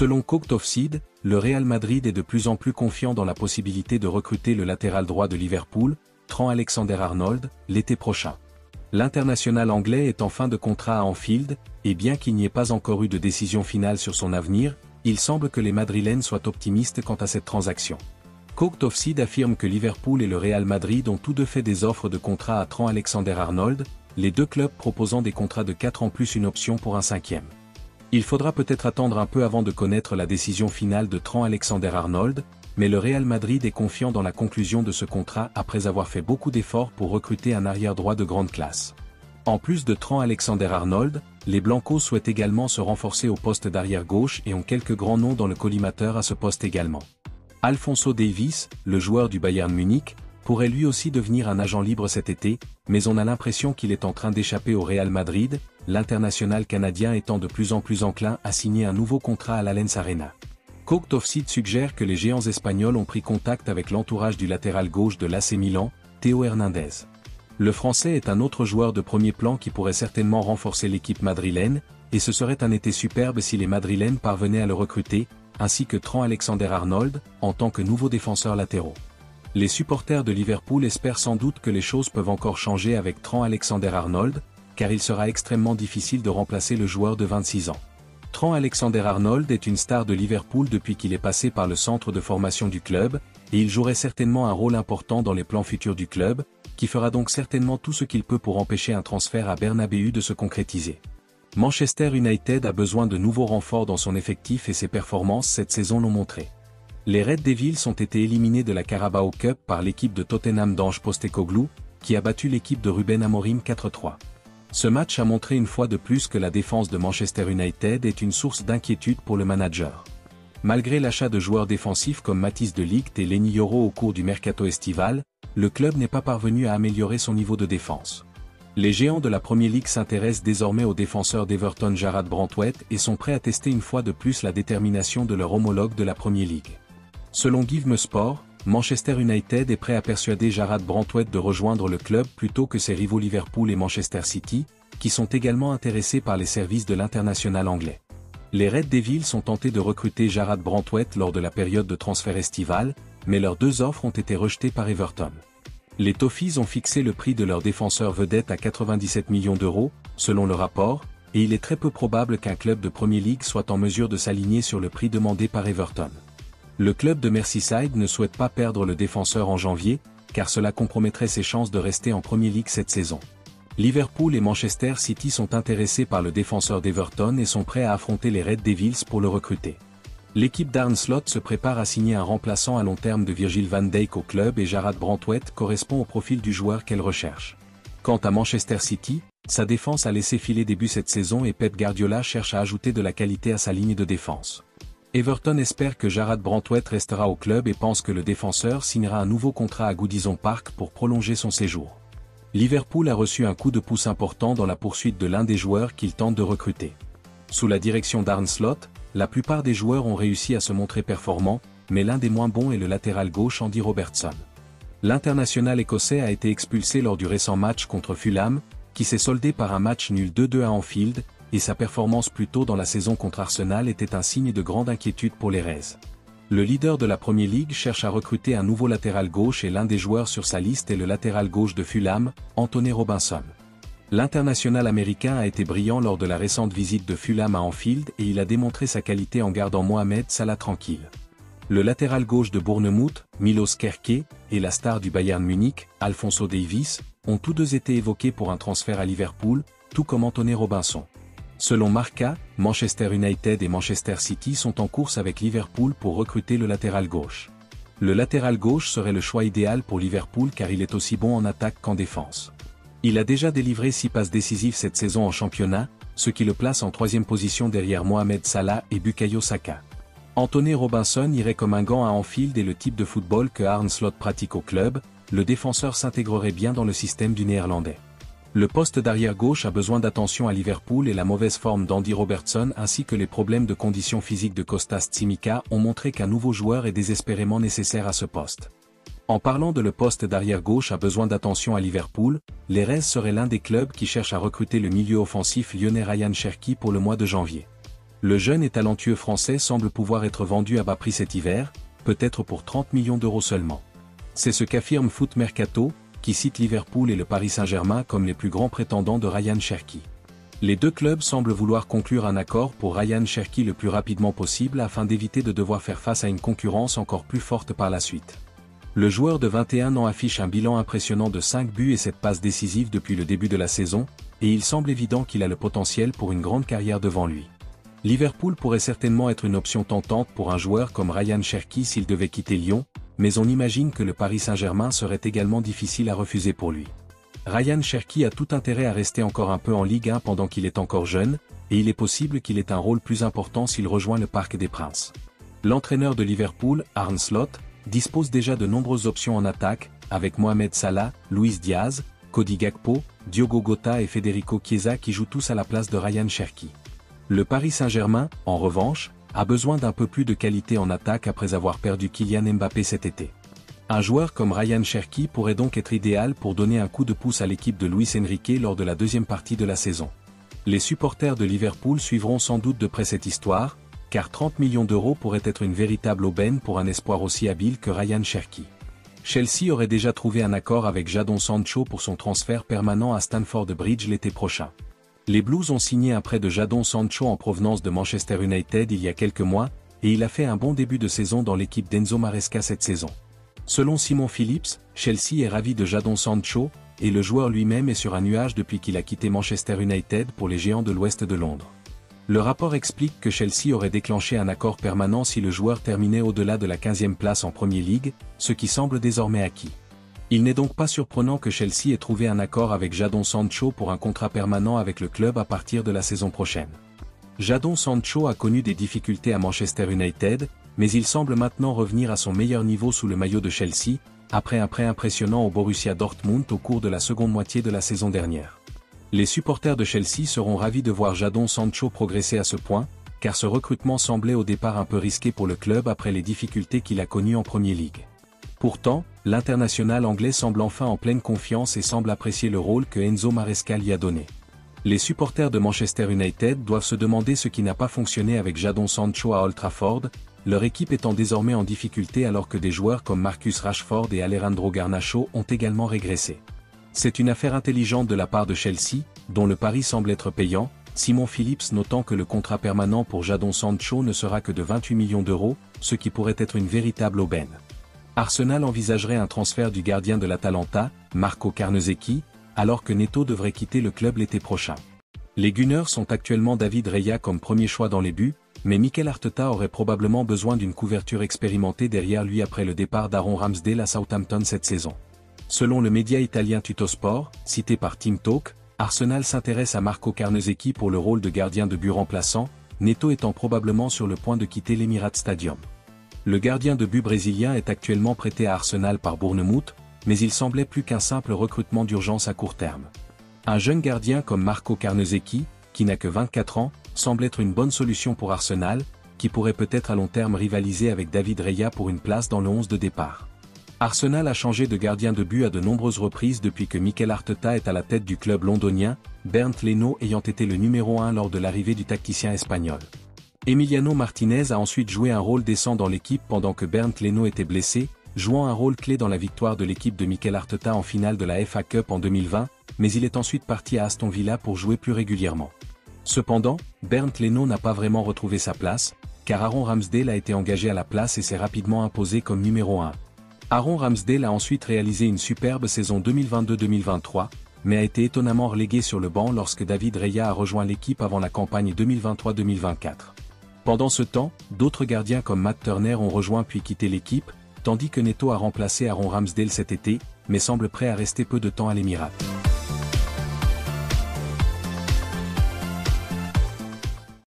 Selon Cooked Offside, le Real Madrid est de plus en plus confiant dans la possibilité de recruter le latéral droit de Liverpool, Trent Alexander-Arnold, l'été prochain. L'international anglais est en fin de contrat à Anfield, et bien qu'il n'y ait pas encore eu de décision finale sur son avenir, il semble que les Madrilènes soient optimistes quant à cette transaction. Cooked Offside affirme que Liverpool et le Real Madrid ont tous deux fait des offres de contrat à Trent Alexander-Arnold, les deux clubs proposant des contrats de 4 ans plus une option pour un 5e. Il faudra peut-être attendre un peu avant de connaître la décision finale de Trent Alexander-Arnold, mais le Real Madrid est confiant dans la conclusion de ce contrat après avoir fait beaucoup d'efforts pour recruter un arrière-droit de grande classe. En plus de Trent Alexander-Arnold, les Blancos souhaitent également se renforcer au poste d'arrière-gauche et ont quelques grands noms dans le collimateur à ce poste également. Alphonso Davies, le joueur du Bayern Munich, pourrait lui aussi devenir un agent libre cet été, mais on a l'impression qu'il est en train d'échapper au Real Madrid, l'international canadien étant de plus en plus enclin à signer un nouveau contrat à l'Allianz Arena. Cooked Offside suggère que les géants espagnols ont pris contact avec l'entourage du latéral gauche de l'AC Milan, Théo Hernandez. Le Français est un autre joueur de premier plan qui pourrait certainement renforcer l'équipe madrilène, et ce serait un été superbe si les Madrilènes parvenaient à le recruter, ainsi que Trent Alexander-Arnold, en tant que nouveau défenseur latéraux. Les supporters de Liverpool espèrent sans doute que les choses peuvent encore changer avec Trent Alexander-Arnold, car il sera extrêmement difficile de remplacer le joueur de 26 ans. Trent Alexander-Arnold est une star de Liverpool depuis qu'il est passé par le centre de formation du club, et il jouerait certainement un rôle important dans les plans futurs du club, qui fera donc certainement tout ce qu'il peut pour empêcher un transfert à Bernabéu de se concrétiser. Manchester United a besoin de nouveaux renforts dans son effectif et ses performances cette saison l'ont montré. Les Red Devils ont été éliminés de la Carabao Cup par l'équipe de Tottenham d'Ange Postecoglou, qui a battu l'équipe de Ruben Amorim 4-3. Ce match a montré une fois de plus que la défense de Manchester United est une source d'inquiétude pour le manager. Malgré l'achat de joueurs défensifs comme Matthijs de Ligt et Lenny Yoro au cours du mercato estival, le club n'est pas parvenu à améliorer son niveau de défense. Les géants de la Premier League s'intéressent désormais aux défenseurs d'Everton Jarrad Branthwaite et sont prêts à tester une fois de plus la détermination de leur homologue de la Premier League. Selon GiveMeSport, Manchester United est prêt à persuader Jarrad Branthwaite de rejoindre le club plutôt que ses rivaux Liverpool et Manchester City, qui sont également intéressés par les services de l'international anglais. Les Red Devils ont tenté de recruter Jarrad Branthwaite lors de la période de transfert estival, mais leurs deux offres ont été rejetées par Everton. Les Toffees ont fixé le prix de leur défenseur vedette à 97 millions d'euros, selon le rapport, et il est très peu probable qu'un club de Premier League soit en mesure de s'aligner sur le prix demandé par Everton. Le club de Merseyside ne souhaite pas perdre le défenseur en janvier, car cela compromettrait ses chances de rester en Premier League cette saison. Liverpool et Manchester City sont intéressés par le défenseur d'Everton et sont prêts à affronter les Red Devils pour le recruter. L'équipe d'Arne Slot se prépare à signer un remplaçant à long terme de Virgil van Dijk au club et Jarrad Branthwaite correspond au profil du joueur qu'elle recherche. Quant à Manchester City, sa défense a laissé filer début cette saison et Pep Guardiola cherche à ajouter de la qualité à sa ligne de défense. Everton espère que Jarrad Branthwaite restera au club et pense que le défenseur signera un nouveau contrat à Goodison Park pour prolonger son séjour. Liverpool a reçu un coup de pouce important dans la poursuite de l'un des joueurs qu'il tente de recruter. Sous la direction d'Arne Slot, la plupart des joueurs ont réussi à se montrer performants, mais l'un des moins bons est le latéral gauche Andy Robertson. L'international écossais a été expulsé lors du récent match contre Fulham, qui s'est soldé par un match nul 2-2 à Anfield, et sa performance plus tôt dans la saison contre Arsenal était un signe de grande inquiétude pour les Reds. Le leader de la Premier League cherche à recruter un nouveau latéral gauche et l'un des joueurs sur sa liste est le latéral gauche de Fulham, Anthony Robinson. L'international américain a été brillant lors de la récente visite de Fulham à Anfield et il a démontré sa qualité en gardant Mohamed Salah tranquille. Le latéral gauche de Bournemouth, Milos Kerké, et la star du Bayern Munich, Alphonso Davies, ont tous deux été évoqués pour un transfert à Liverpool, tout comme Anthony Robinson. Selon Marca, Manchester United et Manchester City sont en course avec Liverpool pour recruter le latéral gauche. Le latéral gauche serait le choix idéal pour Liverpool car il est aussi bon en attaque qu'en défense. Il a déjà délivré 6 passes décisives cette saison en championnat, ce qui le place en 3e position derrière Mohamed Salah et Bukayo Saka. Anthony Robinson irait comme un gant à Anfield et le type de football que Arne Slot pratique au club, le défenseur s'intégrerait bien dans le système du Néerlandais. Le poste d'arrière gauche a besoin d'attention à Liverpool et la mauvaise forme d'Andy Robertson ainsi que les problèmes de condition physique de Kostas Tsimikas ont montré qu'un nouveau joueur est désespérément nécessaire à ce poste. En parlant de le poste d'arrière gauche a besoin d'attention à Liverpool, les Reds seraient l'un des clubs qui cherchent à recruter le milieu offensif lyonnais Ryan Cherki pour le mois de janvier. Le jeune et talentueux Français semble pouvoir être vendu à bas prix cet hiver, peut-être pour 30 millions d'euros seulement. C'est ce qu'affirme Foot Mercato, qui cite Liverpool et le Paris Saint-Germain comme les plus grands prétendants de Ryan Cherki. Les deux clubs semblent vouloir conclure un accord pour Ryan Cherki le plus rapidement possible afin d'éviter de devoir faire face à une concurrence encore plus forte par la suite. Le joueur de 21 ans affiche un bilan impressionnant de 5 buts et 7 passes décisives depuis le début de la saison, et il semble évident qu'il a le potentiel pour une grande carrière devant lui. Liverpool pourrait certainement être une option tentante pour un joueur comme Ryan Cherki s'il devait quitter Lyon, mais on imagine que le Paris Saint-Germain serait également difficile à refuser pour lui. Ryan Cherki a tout intérêt à rester encore un peu en Ligue 1 pendant qu'il est encore jeune, et il est possible qu'il ait un rôle plus important s'il rejoint le Parc des Princes. L'entraîneur de Liverpool, Arne Slot, dispose déjà de nombreuses options en attaque, avec Mohamed Salah, Luis Diaz, Cody Gakpo, Diogo Jota et Federico Chiesa qui jouent tous à la place de Ryan Cherki. Le Paris Saint-Germain, en revanche, a besoin d'un peu plus de qualité en attaque après avoir perdu Kylian Mbappé cet été. Un joueur comme Ryan Cherki pourrait donc être idéal pour donner un coup de pouce à l'équipe de Luis Enrique lors de la deuxième partie de la saison. Les supporters de Liverpool suivront sans doute de près cette histoire, car 30 millions d'euros pourrait être une véritable aubaine pour un espoir aussi habile que Ryan Cherki. Chelsea aurait déjà trouvé un accord avec Jadon Sancho pour son transfert permanent à Stamford Bridge l'été prochain. Les Blues ont signé un prêt de Jadon Sancho en provenance de Manchester United il y a quelques mois, et il a fait un bon début de saison dans l'équipe d'Enzo Maresca cette saison. Selon Simon Phillips, Chelsea est ravi de Jadon Sancho, et le joueur lui-même est sur un nuage depuis qu'il a quitté Manchester United pour les Géants de l'Ouest de Londres. Le rapport explique que Chelsea aurait déclenché un accord permanent si le joueur terminait au-delà de la 15e place en Premier League, ce qui semble désormais acquis. Il n'est donc pas surprenant que Chelsea ait trouvé un accord avec Jadon Sancho pour un contrat permanent avec le club à partir de la saison prochaine. Jadon Sancho a connu des difficultés à Manchester United, mais il semble maintenant revenir à son meilleur niveau sous le maillot de Chelsea, après un prêt impressionnant au Borussia Dortmund au cours de la seconde moitié de la saison dernière. Les supporters de Chelsea seront ravis de voir Jadon Sancho progresser à ce point, car ce recrutement semblait au départ un peu risqué pour le club après les difficultés qu'il a connues en Premier League. Pourtant, l'international anglais semble enfin en pleine confiance et semble apprécier le rôle que Enzo Maresca lui a donné. Les supporters de Manchester United doivent se demander ce qui n'a pas fonctionné avec Jadon Sancho à Old Trafford, leur équipe étant désormais en difficulté alors que des joueurs comme Marcus Rashford et Alejandro Garnacho ont également régressé. C'est une affaire intelligente de la part de Chelsea, dont le pari semble être payant, Simon Phillips notant que le contrat permanent pour Jadon Sancho ne sera que de 28 millions d'euros, ce qui pourrait être une véritable aubaine. Arsenal envisagerait un transfert du gardien de l'Atalanta, Marco Carnesecchi, alors que Neto devrait quitter le club l'été prochain. Les Gunners sont actuellement David Raya comme premier choix dans les buts, mais Mikel Arteta aurait probablement besoin d'une couverture expérimentée derrière lui après le départ d'Aaron Ramsdale à Southampton cette saison. Selon le média italien Tuttosport, cité par Team Talk, Arsenal s'intéresse à Marco Carnesecchi pour le rôle de gardien de but remplaçant, Neto étant probablement sur le point de quitter l'Emirates Stadium. Le gardien de but brésilien est actuellement prêté à Arsenal par Bournemouth, mais il semblait plus qu'un simple recrutement d'urgence à court terme. Un jeune gardien comme Marco Carnesecchi, qui n'a que 24 ans, semble être une bonne solution pour Arsenal, qui pourrait peut-être à long terme rivaliser avec David Raya pour une place dans le 11 de départ. Arsenal a changé de gardien de but à de nombreuses reprises depuis que Mikel Arteta est à la tête du club londonien, Bernd Leno ayant été le numéro 1 lors de l'arrivée du tacticien espagnol. Emiliano Martinez a ensuite joué un rôle décent dans l'équipe pendant que Bernd Leno était blessé, jouant un rôle clé dans la victoire de l'équipe de Mikel Arteta en finale de la FA Cup en 2020, mais il est ensuite parti à Aston Villa pour jouer plus régulièrement. Cependant, Bernd Leno n'a pas vraiment retrouvé sa place, car Aaron Ramsdale a été engagé à la place et s'est rapidement imposé comme numéro 1. Aaron Ramsdale a ensuite réalisé une superbe saison 2022-2023, mais a été étonnamment relégué sur le banc lorsque David Raya a rejoint l'équipe avant la campagne 2023-2024. Pendant ce temps, d'autres gardiens comme Matt Turner ont rejoint puis quitté l'équipe, tandis que Neto a remplacé Aaron Ramsdale cet été, mais semble prêt à rester peu de temps à l'Émirat.